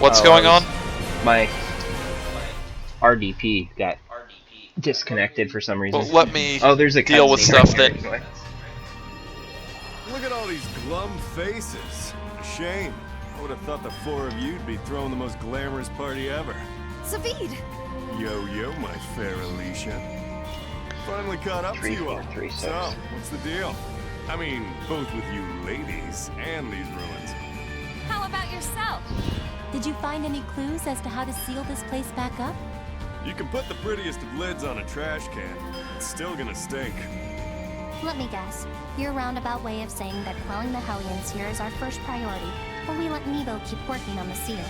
What's going on? My RDP got disconnected for some reason. Well, let me there's a deal with cutscene stuff right that... here anyway. Look at all these glum faces. Shame. I would have thought the four of you'd be throwing the most glamorous party ever. Savid! Yo, my fair Alisha. Finally caught up to you all. 3, 4, 3, 6. So, what's the deal? I mean, both with you ladies and these ruins. How about yourself? Did you find any clues as to how to seal this place back up? You can put the prettiest of lids on a trash can. It's still gonna stink. Let me guess. Your roundabout way of saying that quelling the Hellions here is our first priority, while we let Nebo keep working on the seal.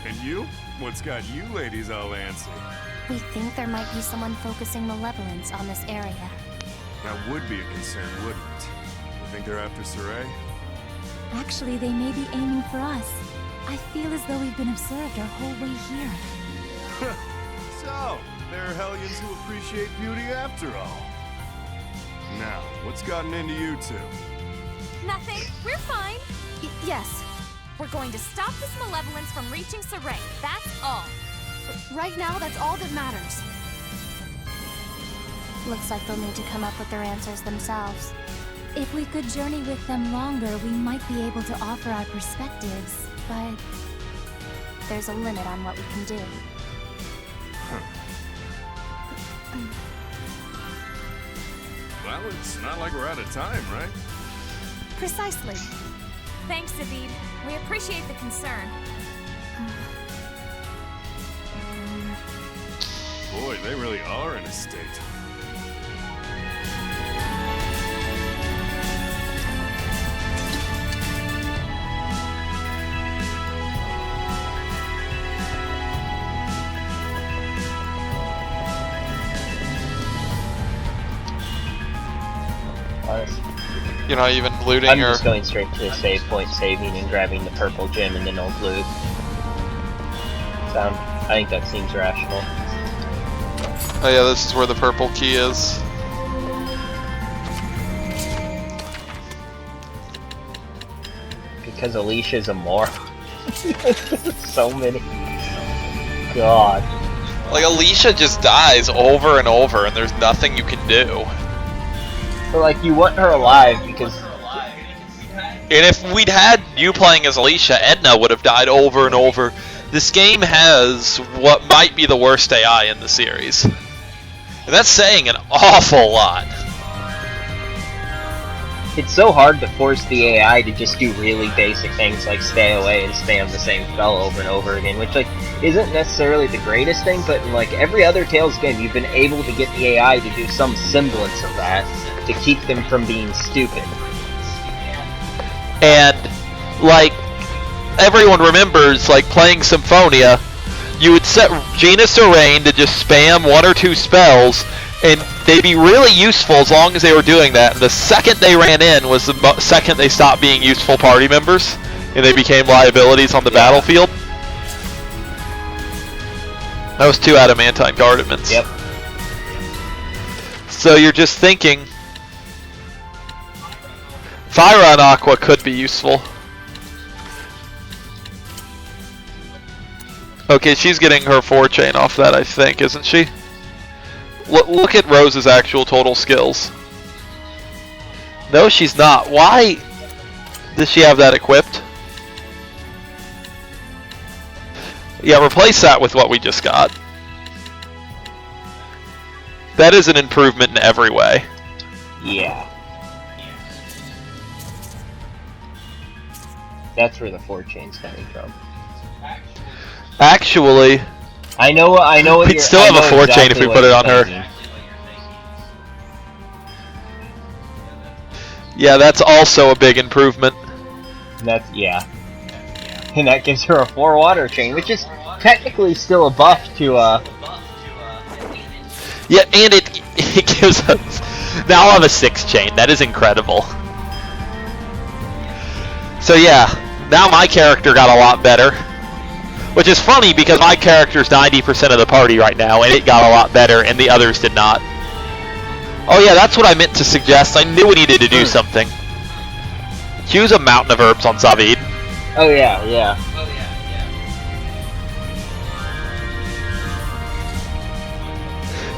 And you? What's got you ladies all antsy? We think there might be someone focusing malevolence on this area. That would be a concern, wouldn't it? You think they're after Saray? Actually, they may be aiming for us. I feel as though we've been observed our whole way here. So, there are Hellions who appreciate beauty after all. Now, what's gotten into you two? Nothing. We're fine. Yes. We're going to stop this malevolence from reaching Saray. That's all. Right now, that's all that matters. Looks like they'll need to come up with their answers themselves. If we could journey with them longer, we might be able to offer our perspectives, but there's a limit on what we can do. Well, it's not like we're out of time, right? Precisely. Thanks, Savid. We appreciate the concern. Boy, they really are in a state. You're not even looting I'm or... just going straight to the save point, saving and grabbing the purple gem and then old loot. I think that seems rational. Oh yeah, this is where the purple key is. Because Alicia's a moron. So many. God. Like, Alisha just dies over and over, and there's nothing you can do. But like, you want her alive because... And if we'd had you playing as Alisha, Edna would have died over and over. This game has what might be the worst AI in the series. And that's saying an awful lot. It's so hard to force the AI to just do really basic things like stay away and spam the same spell over and over again, which like isn't necessarily the greatest thing, but in like every other Tales game, you've been able to get the AI to do some semblance of that to keep them from being stupid. And like everyone remembers, like playing Symphonia, you would set Genus or Rain to just spam 1 or 2 spells, and they'd be really useful as long as they were doing that. And the second they ran in was the second they stopped being useful party members, and they became liabilities on the battlefield. That was 2 adamantine guardaments. Yep. So you're just thinking, Fire on Aqua could be useful. Okay, she's getting her 4 chain off that, I think, isn't she? Look at Rose's actual total skills. No, she's not. Why does she have that equipped? Yeah, replace that with what we just got. That is an improvement in every way. Yeah. That's where the 4 chain's coming from. Actually, I know what we'd still have a 4 chain if we put it on her. Yeah, that's also a big improvement. Yeah. And that gives her a 4 water chain, which is technically still a buff to Yeah, and it gives us... Now I'll have a 6 chain. That is incredible. So yeah, now my character got a lot better. Which is funny because my character's 90% of the party right now, and it got a lot better, and the others did not. Oh yeah, that's what I meant to suggest. I knew we needed to do something. Use a mountain of herbs on Savid. Oh yeah.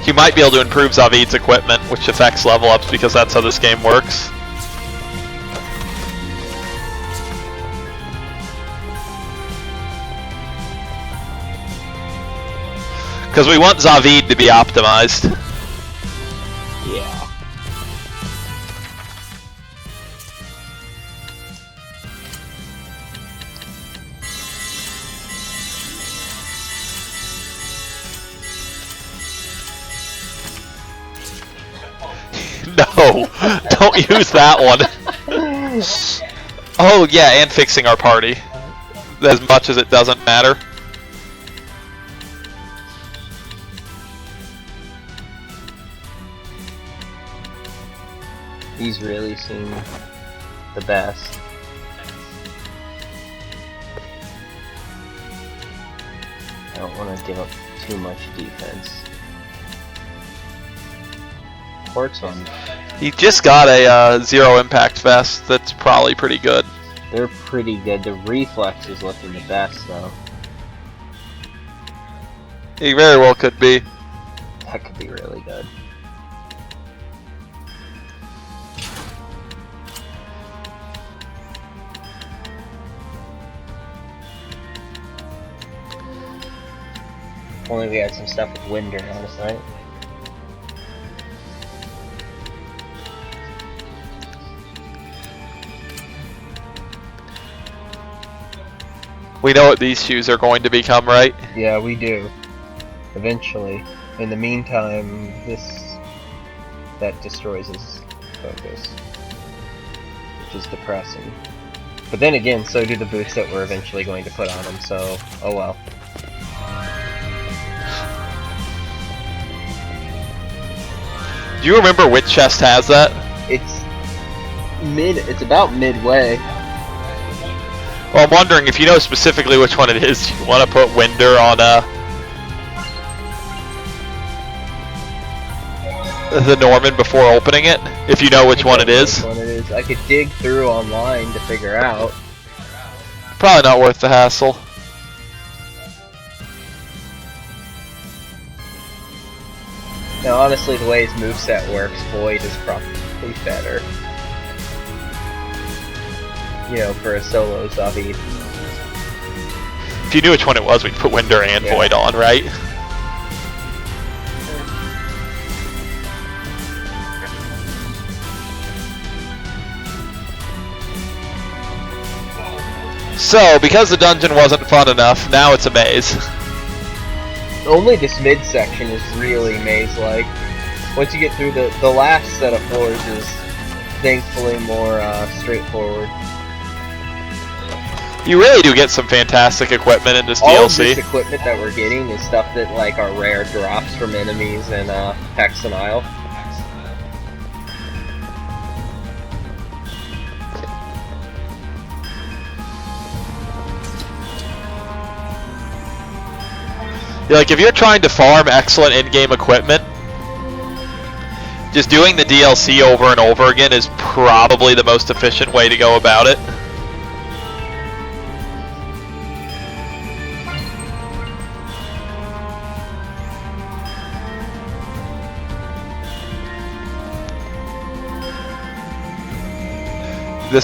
You might be able to improve Zavid's equipment, which affects level ups because that's how this game works. Because we want Zavid to be optimized. Yeah. No, don't use that one. Oh yeah, and fixing our party. As much as it doesn't matter. These really seem the best. I don't want to give up too much defense. Ports on. He just got a zero impact vest. That's probably pretty good. They're pretty good. The reflex is looking the best though. He very well could be. That could be really good. If only we had some stuff with Winder on us, right? We know what these shoes are going to become, right? Yeah, we do. Eventually. In the meantime, that destroys his focus. Which is depressing. But then again, so do the boots that we're eventually going to put on him, so oh well. Do you remember which chest has that? It's about midway. Well, I'm wondering if you know specifically which one it is. Do you want to put Winder on the Norman before opening it? If you know which one it is. Which one it is. I could dig through online to figure out. Probably not worth the hassle. Now, honestly, the way his moveset works, Void is probably better. You know, for a solo Zavid. If you knew which one it was, we'd put Winder and Void on, right? So, because the dungeon wasn't fun enough, now it's a maze. Only this midsection is really maze-like. Once you get through the last set of floors is thankfully more straightforward. You really do get some fantastic equipment in this All DLC. Of this equipment that we're getting is stuff that like are rare drops from enemies in Hex and Isle. Like, if you're trying to farm excellent in-game equipment, just doing the DLC over and over again is probably the most efficient way to go about it.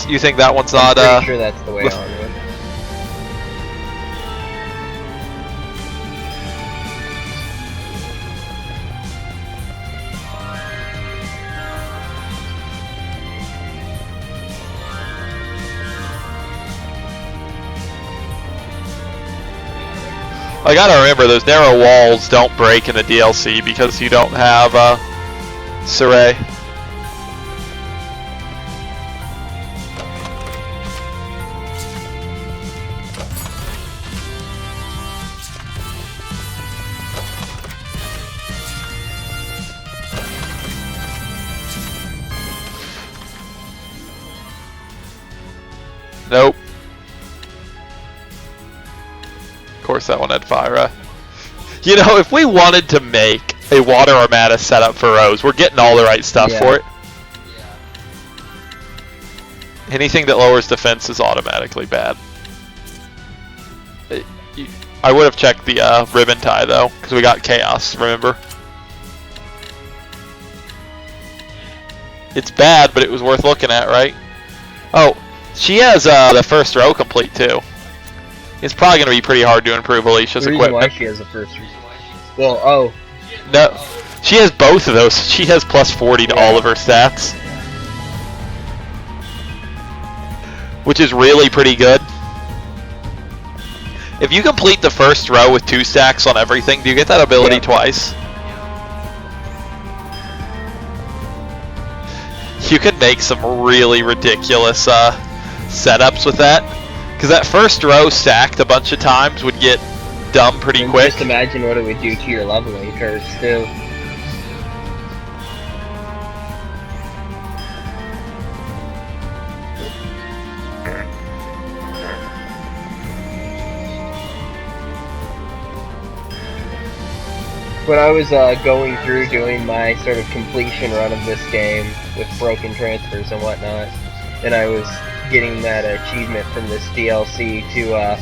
You think that one's not, I'm pretty sure that's the way on it. I gotta remember, those narrow walls don't break in the DLC because you don't have, Saray. Nope. Of course that one had fire. You know, if we wanted to make a water armada setup for Rose, we're getting all the right stuff for it. Anything that lowers defense is automatically bad. I would have checked the ribbon tie though, because we got chaos, remember? It's bad, but it was worth looking at, right? Oh, she has the first row complete too. It's probably going to be pretty hard to improve Alicia's The reason why equipment. she has the first reason. Well, oh, No, she has both of those. She has plus 40 to all of her stats, which is really pretty good. If you complete the first row with 2 stacks on everything, do you get that ability twice? You can make some really ridiculous setups with that, because that first row stacked a bunch of times would get dumb pretty and quick. just imagine what it would do to your leveling curves too. When I was going through doing my sort of completion run of this game with broken transfers and whatnot, and I was getting that achievement from this DLC to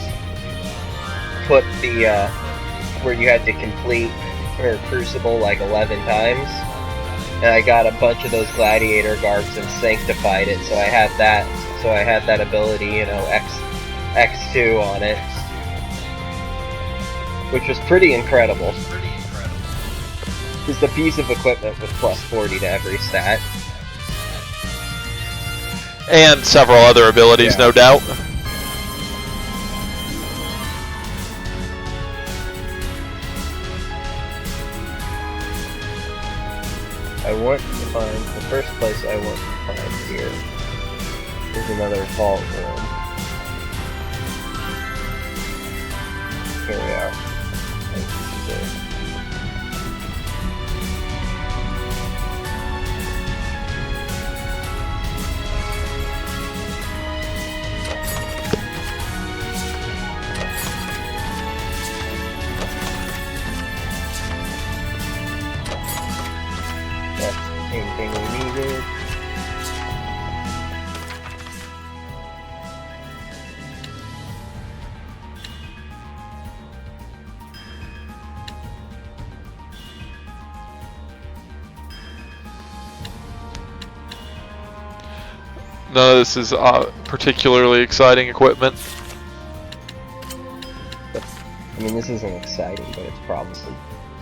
put the where you had to complete her Crucible like 11 times, and I got a bunch of those gladiator garbs and sanctified it, so I had that. So I had that ability, you know, X2 on it, which was pretty incredible. It's the piece of equipment with plus 40 to every stat. And several other abilities, no doubt. I want to find, the first place I want to find here is another vault room. Here we are. This is it. Anything we needed. None of this is particularly exciting equipment. I mean, this isn't exciting, but it's probably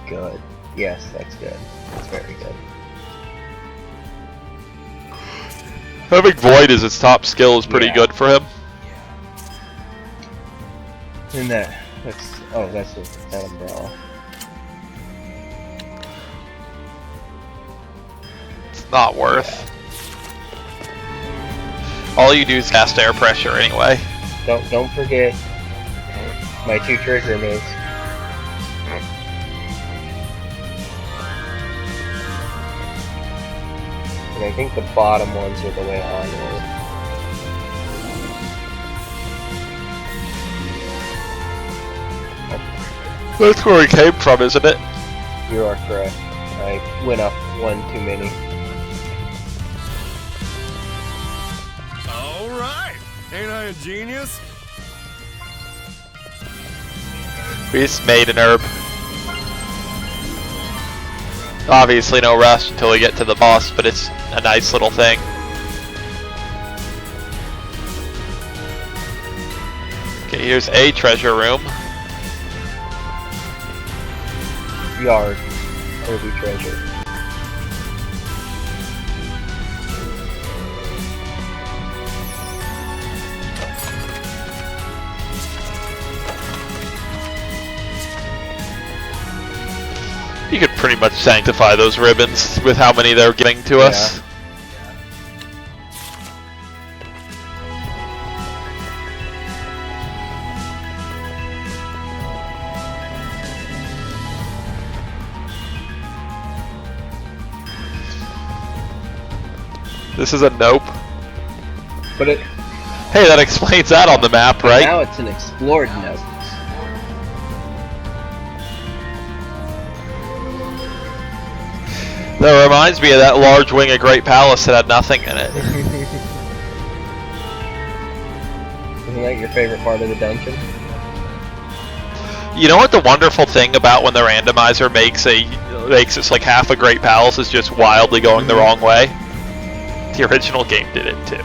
good. Yes, that's good. That's very good. Having Void as its top skill is pretty good for him. And that's that umbrella. It's not worth. All you do is cast air pressure anyway. Don't forget my 2 trigger moves. And I think the bottom ones are the way onward. That's where we came from, isn't it? You are correct. I went up one too many. Alright! Ain't I a genius? We just made an herb. Obviously no rush until we get to the boss, but it's a nice little thing. Okay, here's a treasure room. Yard. Herby treasure. You could pretty much sanctify those ribbons with how many they're giving to us. This is a nope. But it. Hey, that explains that on the map, right? Now it's an explored note. That reminds me of that large wing of Great Palace that had nothing in it. Isn't that your favorite part of the dungeon? You know what the wonderful thing about when the randomizer makes it like half a Great Palace is just wildly going the wrong way? The original game did it too.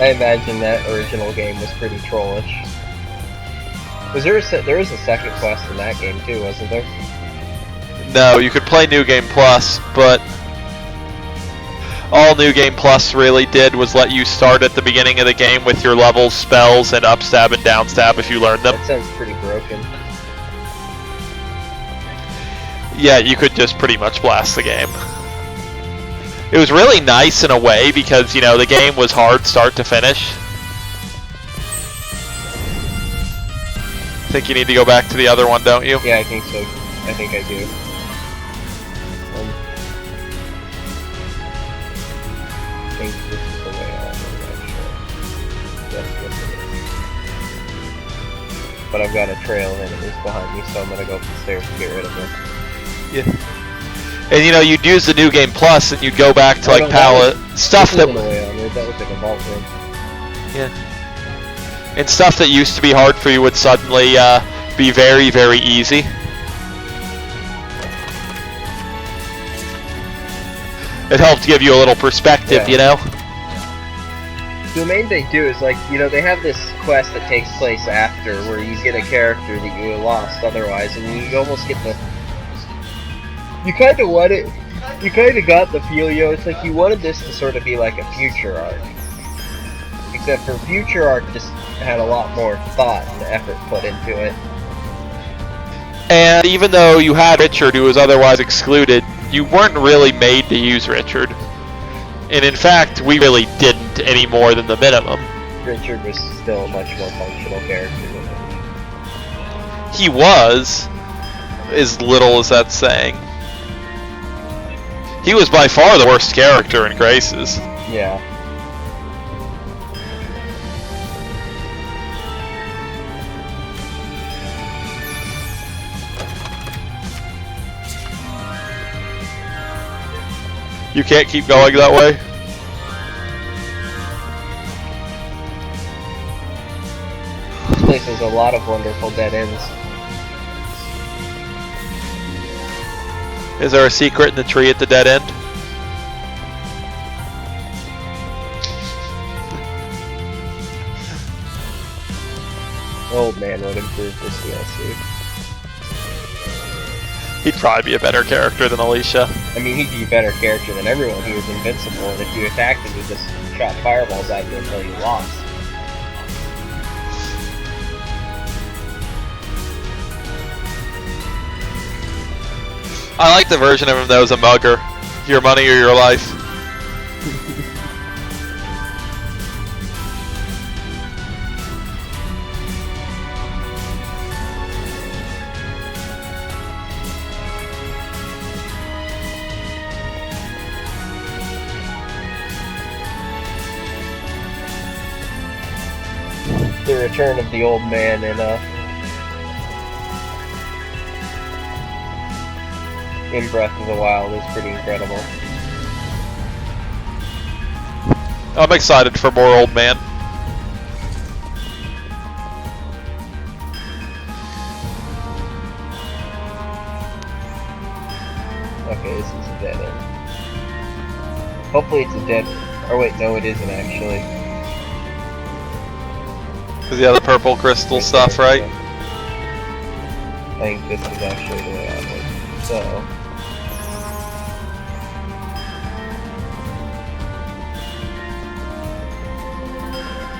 I imagine that original game was pretty trollish. There was a second quest in that game too, wasn't there? No, you could play New Game Plus, but all New Game Plus really did was let you start at the beginning of the game with your levels, spells, and upstab and downstab if you learned them. That sounds pretty broken. Yeah, you could just pretty much blast the game. It was really nice in a way because, you know, the game was hard start to finish. I think you need to go back to the other one, don't you? Yeah, I think so. I think I do. I think this is the way I'll do actually. Yes, it is. But I've got a trail of enemies behind me, so I'm gonna go up the stairs to get rid of them. Yeah. And you know, you'd use the New Game Plus and you'd go back to like palette stuff that was like a vault room. Yeah. And stuff that used to be hard for you would suddenly be very, very easy. It helped give you a little perspective, you know? The main thing too is like, you know, they have this quest that takes place after where you get a character that you lost otherwise, and you almost get the... You kind of want it... You kind of got the feel, you know, it's like you wanted this to sort of be like a future arc. Except for future arc just had a lot more thought and effort put into it. And even though you had Richard, who was otherwise excluded, you weren't really made to use Richard. And in fact, we really didn't any more than the minimum. Richard was still a much more functional character than him. He was, as little as that's saying. He was by far the worst character in Graces. Yeah. You can't keep going that way. This place has a lot of wonderful dead ends. Is there a secret in the tree at the dead end? Old man would improve this DLC. He'd probably be a better character than Alisha. I mean, he'd be a better character than everyone. He was invincible, and if you attacked him, he just shot fireballs at you until you lost. I like the version of him that was a mugger. Your money or your life. The return of the old man in Breath of the Wild is pretty incredible. I'm excited for more old man. Okay, this is a dead end. Hopefully it's a dead... Oh wait, no it isn't actually. Because you have the purple crystal stuff, right? I think this is actually the way out of it. So...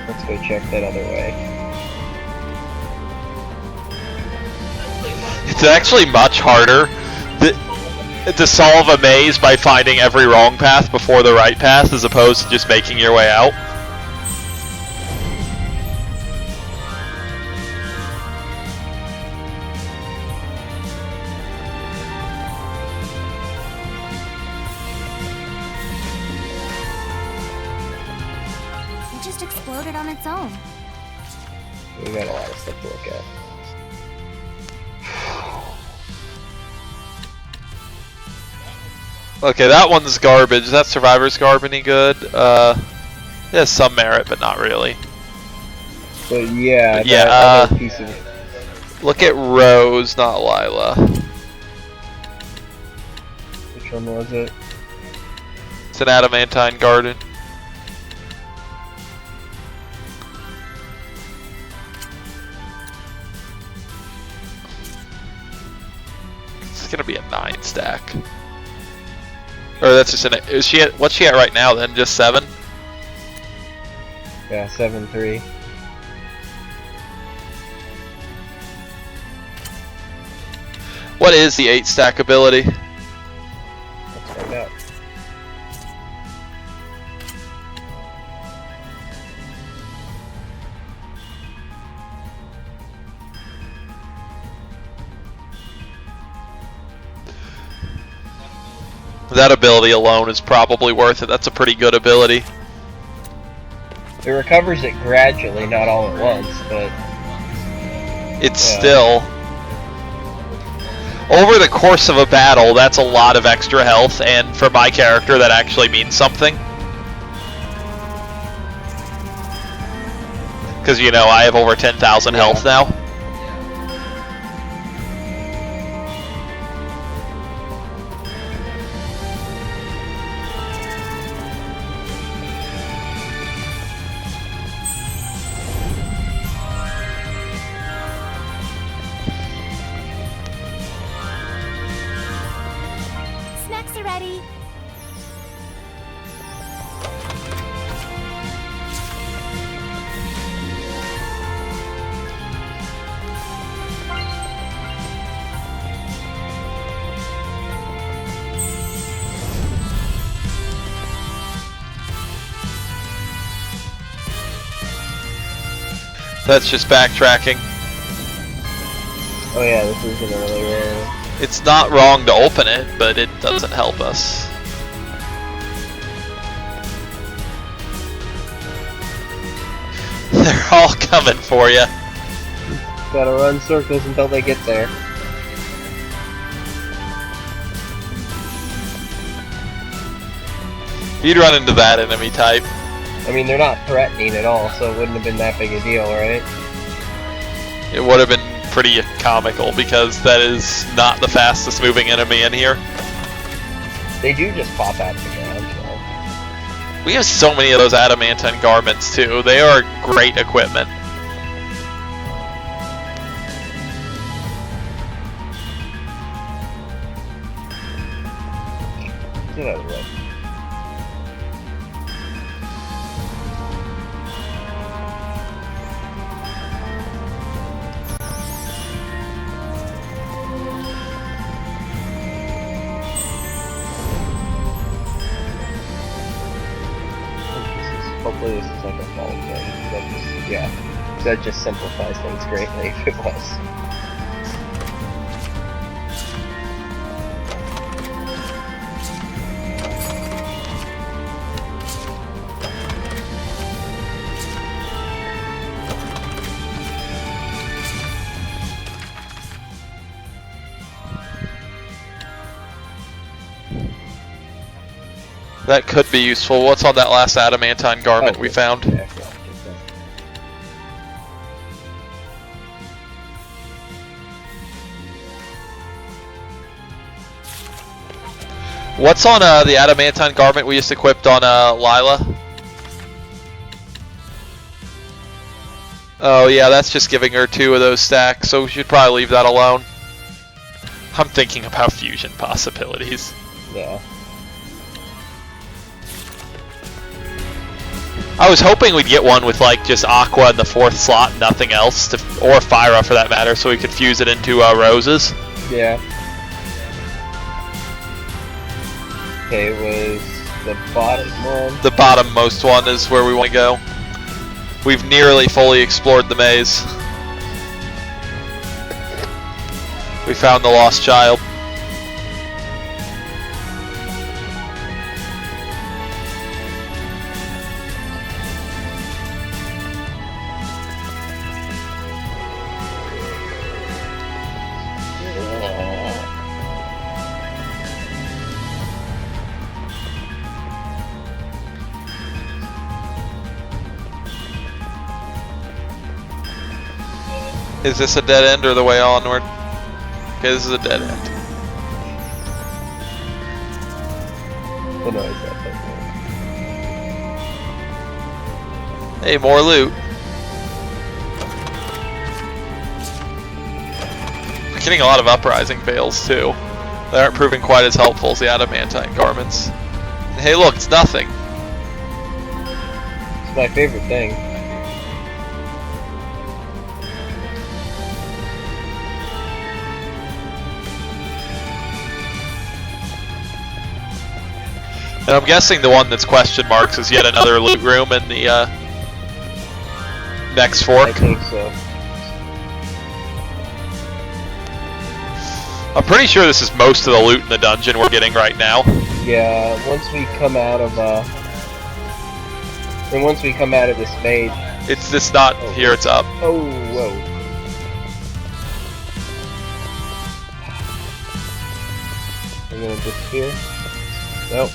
let's go check that other way. It's actually much harder to solve a maze by finding every wrong path before the right path as opposed to just making your way out. It just exploded on its own. We got a lot of stuff to look at. Okay, that one's garbage. Is that Survivor's Garb any good? It has some merit, but not really. But yeah, But yeah, that other piece of... Look at Rose, not Lila. one was it? It's an adamantine garden. It's gonna be a 9 stack. Or that's just an. Is she at? What's she at right now? Then just 7. Yeah, 7-3. What is the 8 stack ability? Let's find out. That ability alone is probably worth it. That's a pretty good ability. It recovers it gradually, not all at once, but It's still... Over the course of a battle, that's a lot of extra health, and for my character, that actually means something. Because, you know, I have over 10,000 health now. Snacks are ready. That's just backtracking. oh yeah, this is an early rare. It's not wrong to open it, but it doesn't help us. They're all coming for you. Gotta run circles until they get there. You'd run into that enemy type. I mean, they're not threatening at all, so it wouldn't have been that big a deal, right? It would have been pretty comical because that is not the fastest moving enemy in here. They do just pop out of the ground, so. We have so many of those adamantine garments too. They are great equipment. Get out of the way. Hopefully this is like a fall thing. That just, yeah. That just simplifies things greatly if it was. That could be useful. What's on that last adamantine garment we found? Yeah, What's on the adamantine garment we just equipped on Lila? Oh yeah, that's just giving her 2 of those stacks, so we should probably leave that alone. I'm thinking about fusion possibilities. yeah. I was hoping we'd get one with like just Aqua in the 4th slot, nothing else, or Fyra for that matter, so we could fuse it into Roses. Yeah. Okay, it was the bottom one. The bottommost one is where we want to go. We've nearly fully explored the maze. We found the lost child. Is this a dead end or the way onward? Okay, this is a dead end. Hey, more loot. I'm getting a lot of uprising bales too. They aren't proving quite as helpful as the adamantine garments. And hey, look, it's nothing. It's my favorite thing. And I'm guessing the one that's question marks is yet another loot room in the next fork. I think so. I'm pretty sure this is most of the loot in the dungeon we're getting right now. Yeah, once we come out of this maze. It's just not here, it's up. Oh, whoa. Are you gonna disappear? Nope.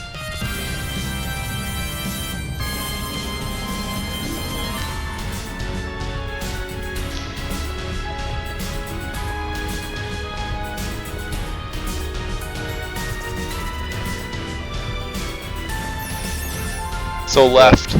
So left.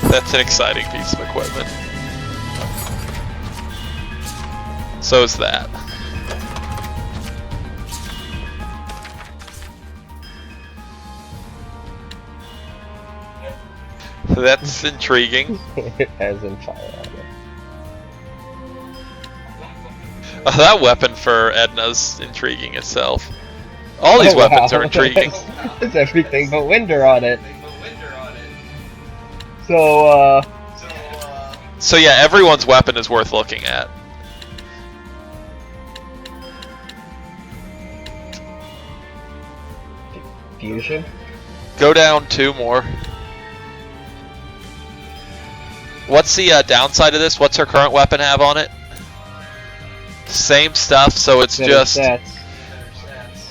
That's an exciting piece of equipment. So is that. That's intriguing. It has in fire on it. That weapon for Edna's intriguing itself. All these weapons are intriguing. There's everything but Winder on it. So yeah, everyone's weapon is worth looking at. Fusion? Go down 2 more. What's the downside of this? What's her current weapon have on it? Same stuff, so it's Better just... stats.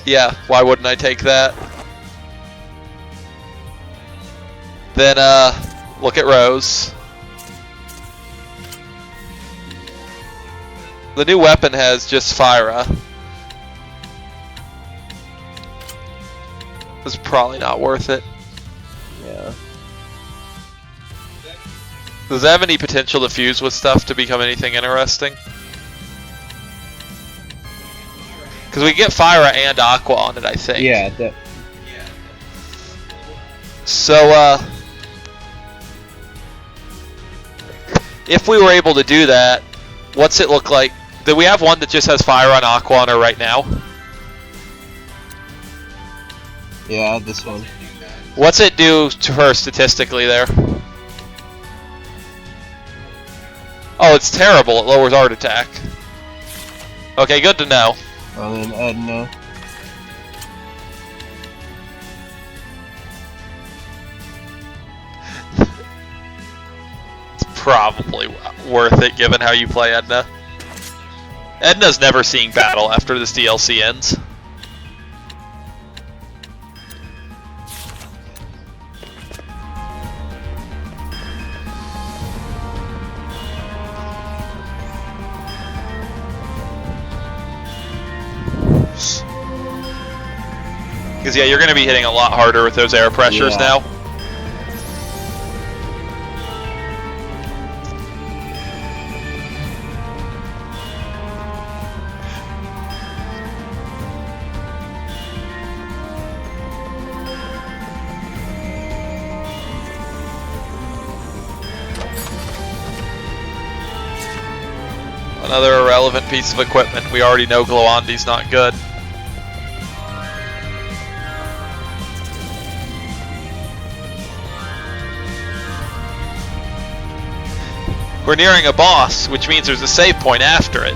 Yeah, why wouldn't I take that? Then, look at Rose. The new weapon has just Fyra. It's probably not worth it. Yeah. Does it have any potential to fuse with stuff to become anything interesting? Because we get Fyra and Aqua on it, I think. Yeah. So, if we were able to do that, what's it look like? Do we have one that just has Fyra and Aqua on her right now? Yeah, this one. What's it do to her statistically there? Oh, it's terrible. It lowers art attack. Okay, good to know. Well then, Edna. It's probably worth it given how you play Edna. Edna's never seeing battle after this DLC ends. Because yeah, you're going to be hitting a lot harder with those air pressures now. Another irrelevant piece of equipment. We already know Gloandi's not good. We're nearing a boss, which means there's a save point after it.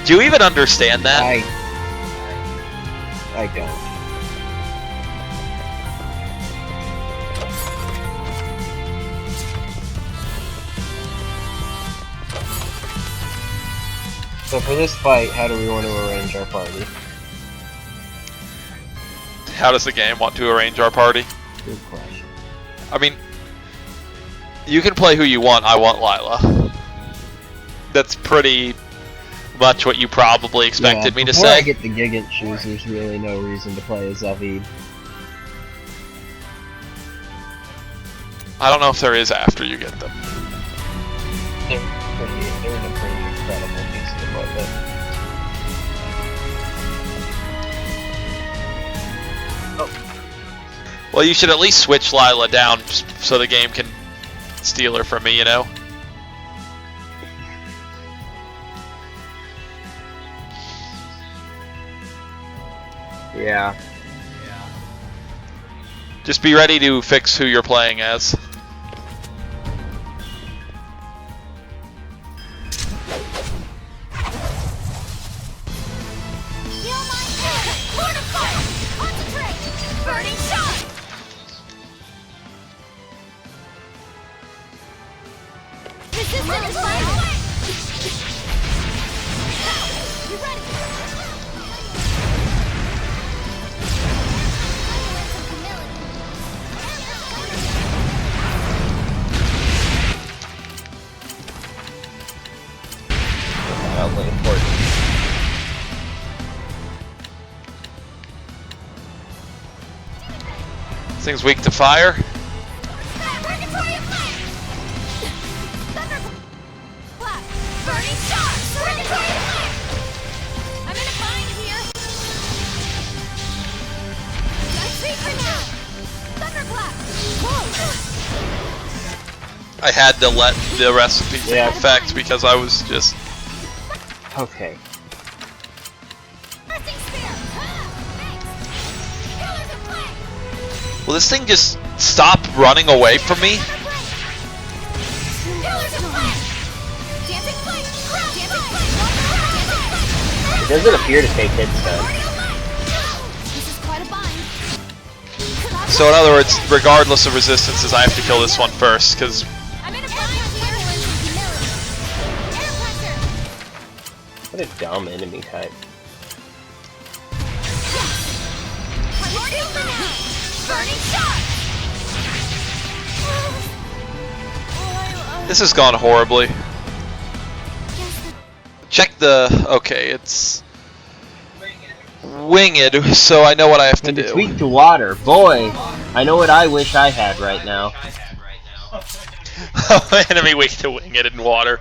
Do you even understand that? I don't. So for this fight, how do we want to arrange our party? How does the game want to arrange our party? Good question. I mean, you can play who you want. I want Lila. That's pretty much what you probably expected me to Before say. I get the Gigant shoes, there's really no reason to play as Zavid. I don't know if there is after you get them. They're in a pretty incredible piece of equipment. Well, you should at least switch Lila down so the game can steal her from me, you know? Yeah. Just be ready to fix who you're playing as. Wildly important. This thing's weak to fire. I had to let the recipe take effect because I was just... Okay. Will this thing just stop running away from me? It doesn't appear to take hit stun. So in other words, regardless of resistances, I have to kill this one first, because... What a dumb enemy type. This has gone horribly. Check the... Okay, it's... Winged, so I know what I have to And it's do. weak to water. Boy, I know what I wish I had right now. Enemy weak to winged in water.